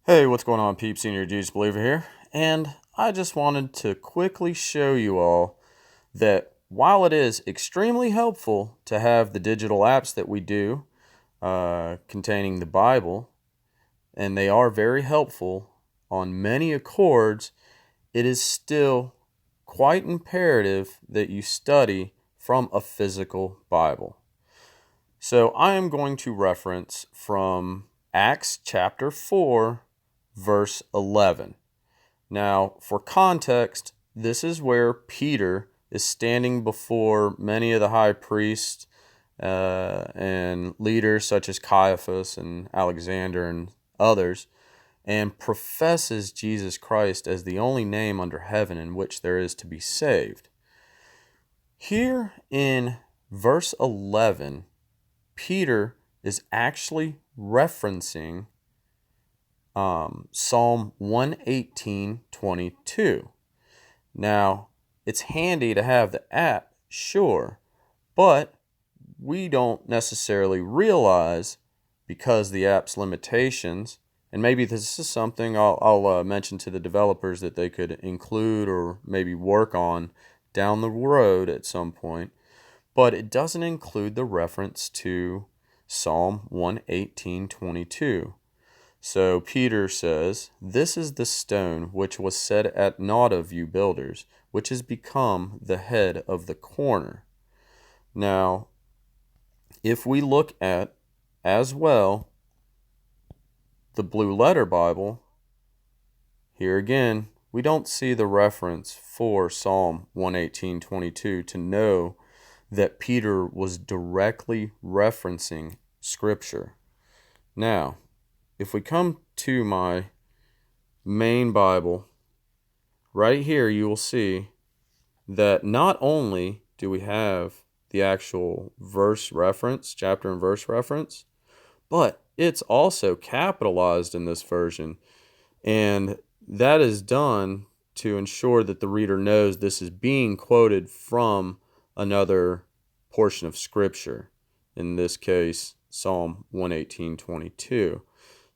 Hey, what's going on, peeps? Senior Jesus Believer here, and I just wanted to quickly show you all that while it is extremely helpful to have the digital apps that we do containing the Bible, and they are very helpful on many accords, it is still quite imperative that you study from a physical Bible. So I am going to reference from Acts chapter 4, verse 11. Now, for context, this is where Peter is standing before many of the high priests and leaders such as Caiaphas and Alexander and others, and professes Jesus Christ as the only name under heaven in which there is to be saved. Here in verse 11, Peter is actually referencing Psalm 118:22. Now, it's handy to have the app, sure, but we don't necessarily realize, because the app's limitations, and maybe this is something I'll mention to the developers that they could include or maybe work on down the road at some point, but it doesn't include the reference to Psalm 118:22. So Peter says, "This is the stone which was set at naught of you builders, which has become the head of the corner." Now, if we look at, as well, the Blue Letter Bible, here again, we don't see the reference for Psalm 118:22 to know that Peter was directly referencing Scripture. Now, if we come to my main Bible, right here you will see that not only do we have the actual verse reference, chapter and verse reference, but it's also capitalized in this version. And that is done to ensure that the reader knows this is being quoted from another portion of Scripture, in this case, Psalm 118:22.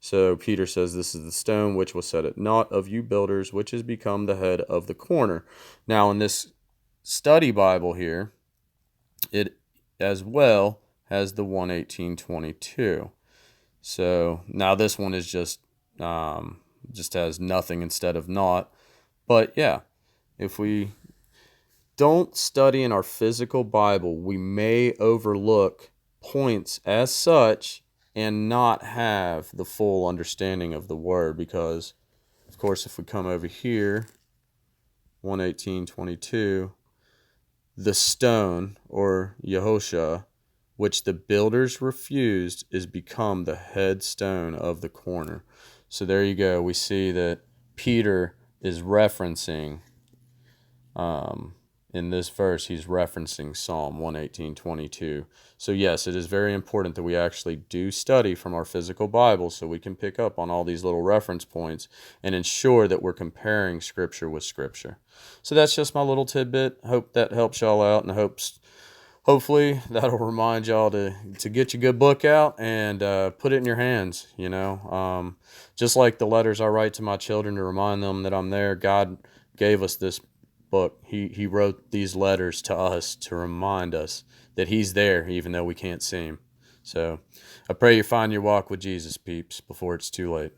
So Peter says, "This is the stone which was set at naught of you builders, which has become the head of the corner." Now, in this study Bible here, it as well has the 118:22. So now this one is just has nothing instead of naught. But yeah, if we don't study in our physical Bible, we may overlook points as such and not have the full understanding of the word, because, of course, if we come over here, 118:22, the stone, or Yehoshua, which the builders refused, is become the headstone of the corner. So there you go. We see that Peter is referencing, in this verse, he's referencing Psalm 118:22. So yes, it is very important that we actually do study from our physical Bible so we can pick up on all these little reference points and ensure that we're comparing Scripture with Scripture. So that's just my little tidbit. Hope that helps y'all out, and hopefully that'll remind y'all to get your good book out and put it in your hands. Just like the letters I write to my children to remind them that I'm there, God gave us this book. He wrote these letters to us to remind us that He's there, even though we can't see Him. So I pray you find your walk with Jesus, peeps, before it's too late.